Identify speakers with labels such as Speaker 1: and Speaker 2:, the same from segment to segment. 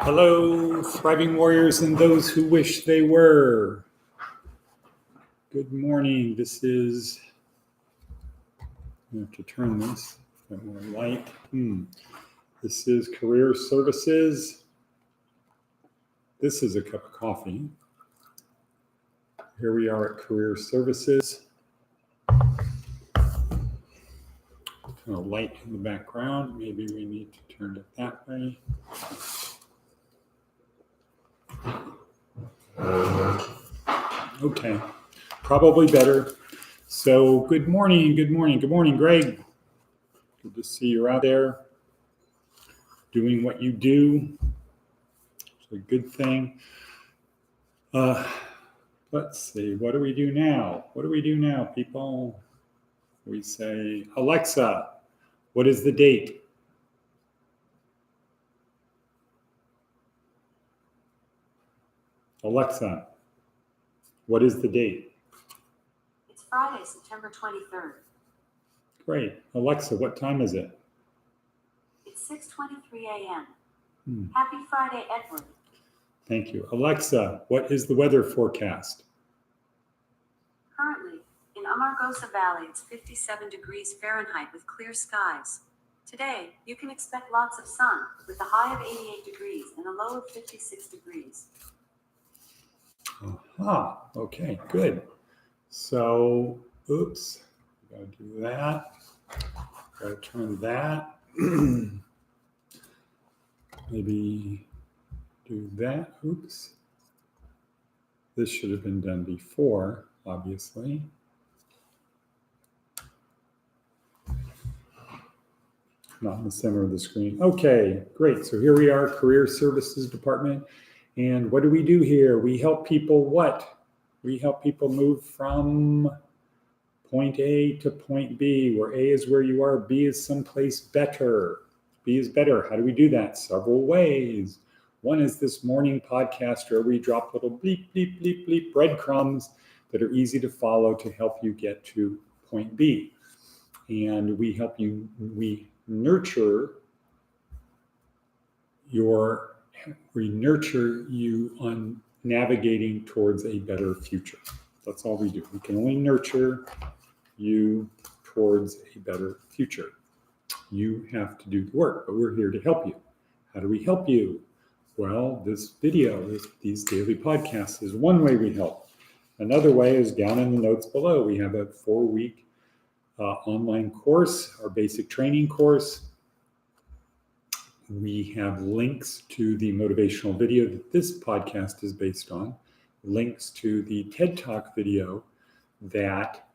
Speaker 1: Hello, thriving warriors and those who wish they were. Good morning. This is, I have to turn this for more light. This is Career Services. This is a cup of coffee. Here we are at Career Services. Kind of light in the background. Maybe we need to turn it that way. Okay, probably better. So good morning, Greg. Good to see you out there doing what you do. It's a good thing. Let's see, what do we do now? People? We say, Alexa, what is the date? Alexa, what is the date?
Speaker 2: It's Friday, September 23rd.
Speaker 1: Great. Alexa, what time is it?
Speaker 2: It's 6:23 a.m. Happy Friday, Edward.
Speaker 1: Thank you. Alexa, what is the weather forecast?
Speaker 2: Currently, in Amargosa Valley, it's 57 degrees Fahrenheit with clear skies. Today, you can expect lots of sun with a high of 88 degrees and a low of 56 degrees.
Speaker 1: Okay, good. So, oops, gotta do that. Gotta turn that. Maybe do that. Oops. This should have been done before, obviously. Not in the center of the screen. Okay, great. So here we are, Career Services Department. And what do we do here? We help people what? We help people move from point A to point B, where A is where you are, B is someplace better. B is better. How do we do that? Several ways. One is this morning podcast where we drop little bleep, bleep, bleep, bleep breadcrumbs that are easy to follow to help you get to point B. And we help you, we nurture you on navigating towards a better future. That's all we do. We can only nurture you towards a better future. You have to do the work, but we're here to help you. How do we help you? Well, this video, these daily podcasts is one way we help. Another way is down in the notes below. We have a 4-week online course, our basic training course. We have links to the motivational video that this podcast is based on, links to the TED Talk video that,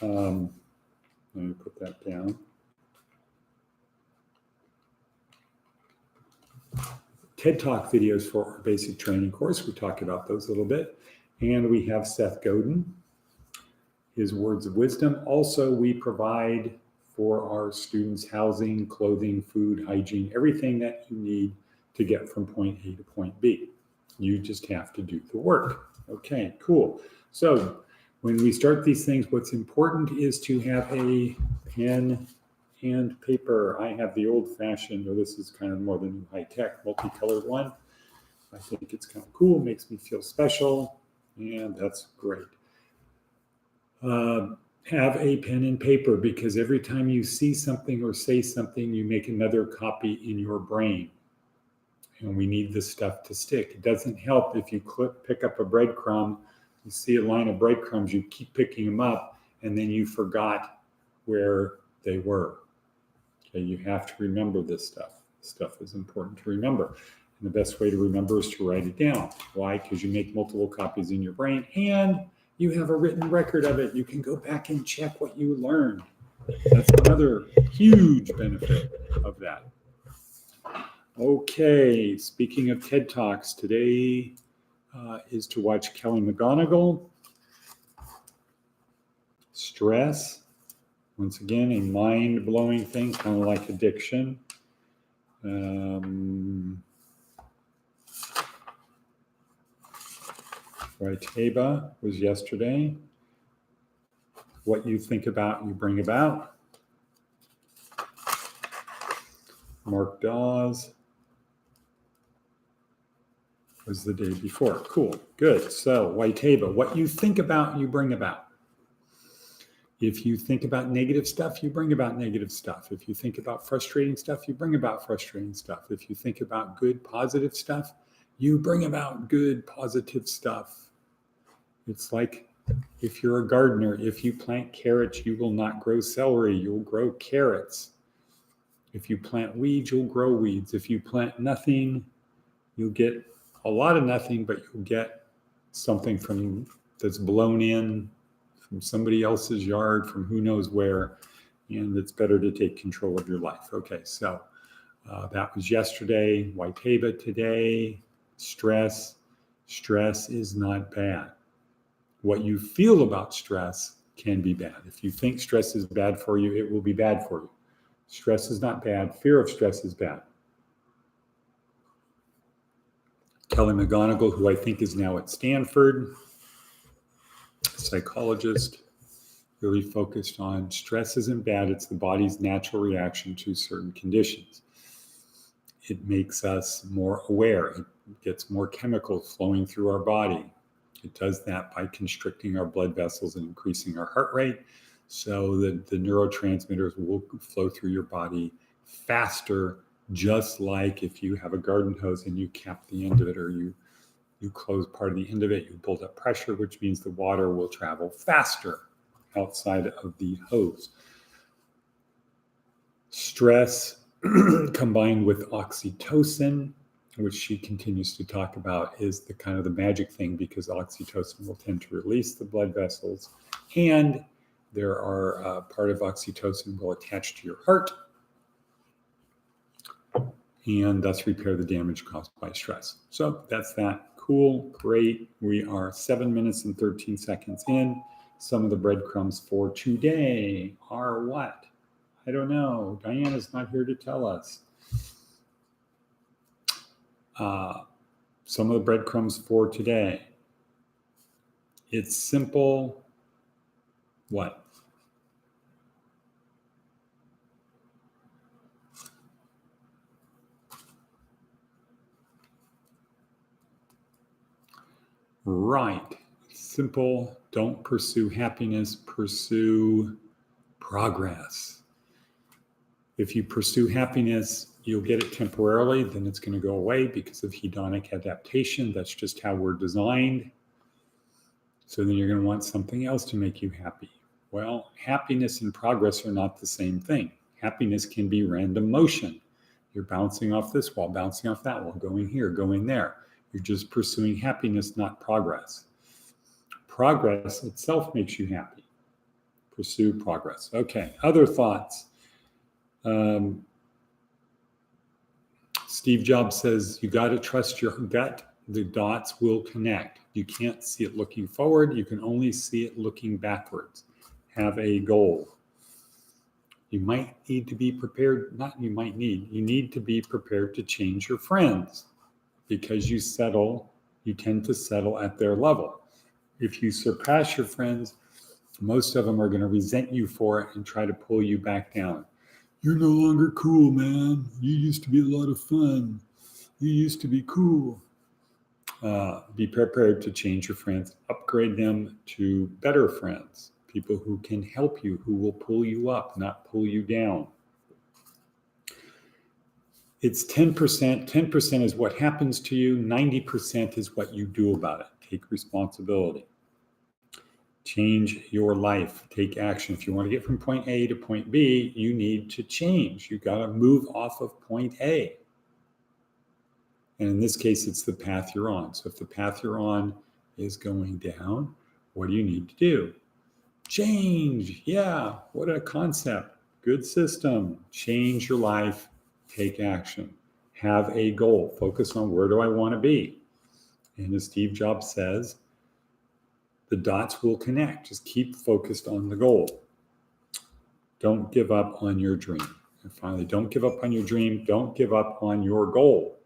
Speaker 1: let me put that down. TED Talk videos for our basic training course. We talk about those a little bit. And we have Seth Godin, his words of wisdom. Also, we provide for our students housing, clothing, food, hygiene, everything that you need to get from point A to point B. You just have to do the work. Okay, cool. So when we start these things, what's important is to have a pen and paper. I have the old-fashioned, or this is kind of more the new high-tech, multicolored one. I think it's kind of cool, makes me feel special, and that's great. Have a pen and paper, because every time you see something or say something, you make another copy in your brain. And we need this stuff to stick. It doesn't help if you pick up a breadcrumb, you see a line of breadcrumbs, you keep picking them up, and then you forgot where they were. Okay, you have to remember this stuff. This stuff is important to remember. And the best way to remember is to write it down. Why? Because you make multiple copies in your brain, and you have a written record of it. You can go back and check what you learned. That's another huge benefit of that. Okay, speaking of TED Talks, today is to watch Kelly McGonigal. Stress, once again, a mind-blowing thing, kind of like addiction. Taba was yesterday. What you think about, you bring about. Mark Dawes. Was the day before. Cool. Good. So, Waiteba, what you think about, you bring about. If you think about negative stuff, you bring about negative stuff. If you think about frustrating stuff, you bring about frustrating stuff. If you think about good, positive stuff, you bring about good, positive stuff. It's like if you're a gardener, if you plant carrots, you will not grow celery, you'll grow carrots. If you plant weeds, you'll grow weeds. If you plant nothing, you'll get a lot of nothing, but you'll get something from that's blown in from somebody else's yard, from who knows where, and it's better to take control of your life. Okay, so that was yesterday. Waiteba today. Stress. Stress is not bad. What you feel about stress can be bad. If you think stress is bad for you, it will be bad for you. Stress is not bad. Fear of stress is bad. Kelly McGonigal, who I think is now at Stanford, psychologist, really focused on stress isn't bad. It's the body's natural reaction to certain conditions. It makes us more aware. It gets more chemicals flowing through our body. It does that by constricting our blood vessels and increasing our heart rate so that the neurotransmitters will flow through your body faster, just like if you have a garden hose and you cap the end of it, or you close part of the end of it, you build up pressure, which means the water will travel faster outside of the hose. Stress combined with oxytocin, which she continues to talk about, is the kind of the magic thing, because oxytocin will tend to release the blood vessels, and there are part of oxytocin will attach to your heart and thus repair the damage caused by stress. So that's that. Cool, great. We are 7 minutes and 13 seconds in. Some of the breadcrumbs for today are what? I don't know. Diana's not here to tell us. Some of the breadcrumbs for today. It's simple. What? Right. Simple. Don't pursue happiness. Pursue progress. If you pursue happiness, you'll get it temporarily, then it's going to go away because of hedonic adaptation. That's just how we're designed. So then you're going to want something else to make you happy. Well, happiness and progress are not the same thing. Happiness can be random motion. You're bouncing off this wall, bouncing off that wall, going here, going there. You're just pursuing happiness, not progress. Progress itself makes you happy. Pursue progress. Okay, other thoughts. Steve Jobs says, you got to trust your gut. The dots will connect. You can't see it looking forward. You can only see it looking backwards. Have a goal. You might need to be prepared. You need to be prepared to change your friends, because you tend to settle at their level. If you surpass your friends, most of them are going to resent you for it and try to pull you back down. You're no longer cool, man. You used to be a lot of fun. You used to be cool. Be prepared to change your friends. Upgrade them to better friends, people who can help you, who will pull you up, not pull you down. It's 10%. 10% is what happens to you. 90% is what you do about it. Take responsibility. Change your life. Take action. If you want to get from point A to point B, you need to change. You got to move off of point A. And in this case, it's the path you're on. So if the path you're on is going down, what do you need to do? Change. Yeah, what a concept. Good system. Change your life. Take action. Have a goal. Focus on, where do I want to be? And as Steve Jobs says, the dots will connect. Just keep focused on the goal. Don't give up on your dream. And finally, don't give up on your dream. Don't give up on your goal.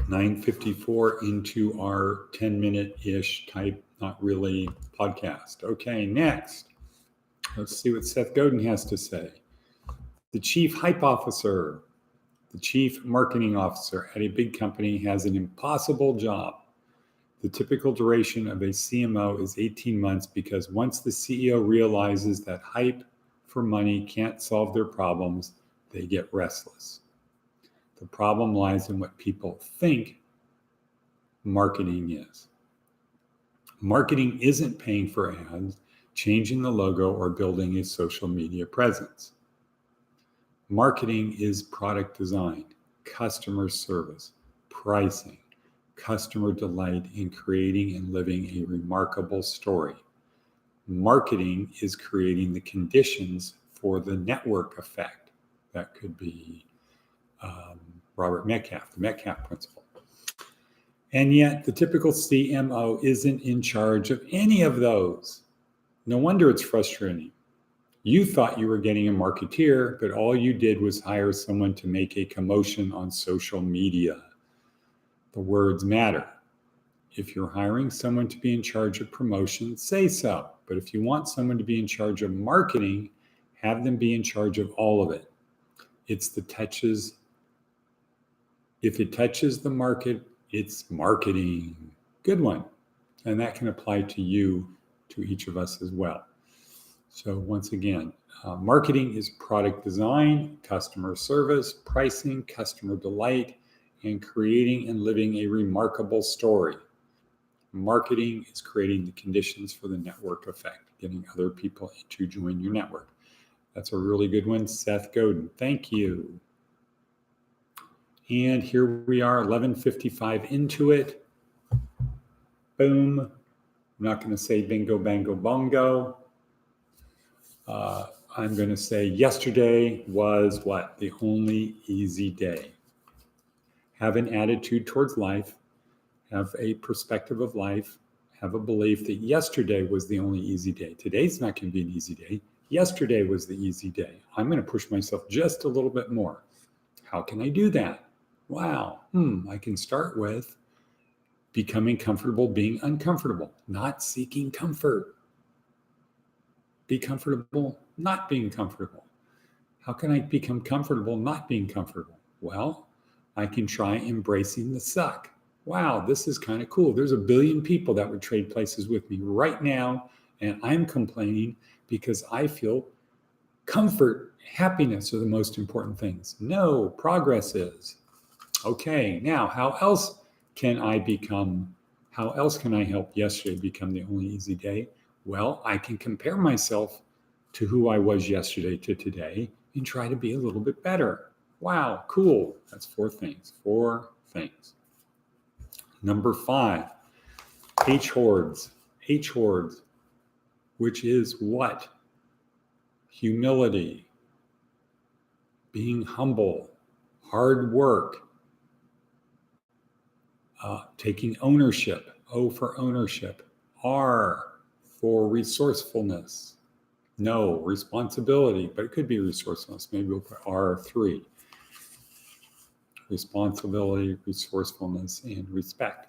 Speaker 1: 9:54 into our 10-minute-ish type, not really podcast. Okay, next. Let's see what Seth Godin has to say. The chief hype officer. The chief marketing officer at a big company has an impossible job. The typical duration of a CMO is 18 months because once the CEO realizes that hype for money can't solve their problems, they get restless. The problem lies in what people think marketing is. Marketing isn't paying for ads, changing the logo, or building a social media presence. Marketing is product design, customer service, pricing, customer delight, in creating and living a remarkable story. Marketing is creating the conditions for the network effect. That could be Robert Metcalfe, the Metcalfe principle. And yet the typical CMO isn't in charge of any of those. No wonder it's frustrating. You thought you were getting a marketeer, but all you did was hire someone to make a commotion on social media. The words matter. If you're hiring someone to be in charge of promotion, say so. But if you want someone to be in charge of marketing, have them be in charge of all of it. If it touches the market, it's marketing. Good one. And that can apply to you, to each of us as well. So once again, marketing is product design, customer service, pricing, customer delight, and creating and living a remarkable story. Marketing is creating the conditions for the network effect, getting other people to join your network. That's a really good one, Seth Godin. Thank you. And here we are, 11:55 into it. Boom. I'm not going to say bingo, bango, bongo. I'm going to say yesterday was what? The only easy day. Have an attitude towards life. Have a perspective of life. Have a belief that yesterday was the only easy day. Today's not going to be an easy day. Yesterday was the easy day. I'm going to push myself just a little bit more. How can I do that? Wow. I can start with becoming comfortable being uncomfortable, not seeking comfort. Be comfortable not being comfortable. How can I become comfortable not being comfortable? Well, I can try embracing the suck. Wow, this is kind of cool. There's a billion people that would trade places with me right now, and I'm complaining because I feel comfort, happiness are the most important things. No, progress is. Okay, now how else can I help yesterday become the only easy day? Well, I can compare myself to who I was yesterday to today and try to be a little bit better. Wow, cool. That's 4 things. 4 things. Number 5, H-hordes. H-hordes, which is what? Humility, being humble, hard work, taking ownership. O for ownership. R for resourcefulness. No, responsibility, but it could be resourcefulness. Maybe we'll put R3. Responsibility, resourcefulness, and respect.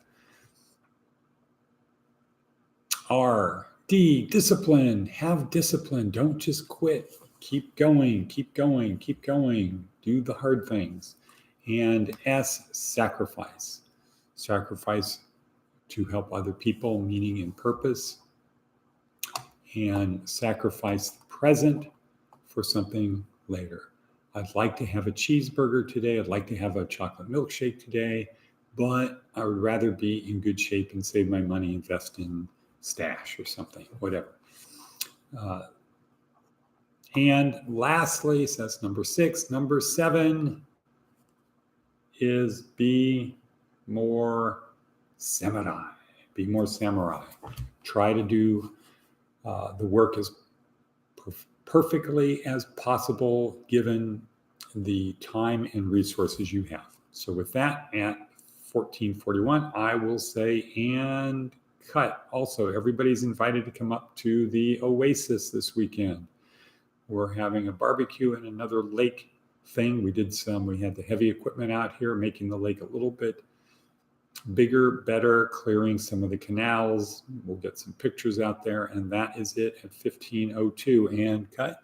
Speaker 1: R, D, discipline. Have discipline. Don't just quit. Keep going, keep going, keep going. Do the hard things. And S, sacrifice. Sacrifice to help other people, meaning and purpose. And sacrifice the present for something later. I'd like to have a cheeseburger today. I'd like to have a chocolate milkshake today, but I would rather be in good shape and save my money, invest in stash or something, whatever. And lastly, so that's number 6. Number 7 is be more samurai. Be more samurai. Try to do the work as perfectly as possible given the time and resources you have. So with that, at 14:41, I will say and cut. Also, everybody's invited to come up to the Oasis this weekend. We're having a barbecue and another lake thing. We had the heavy equipment out here, making the lake a little bit bigger, better, clearing some of the canals. We'll get some pictures out there, and that is it at 15:02. And cut.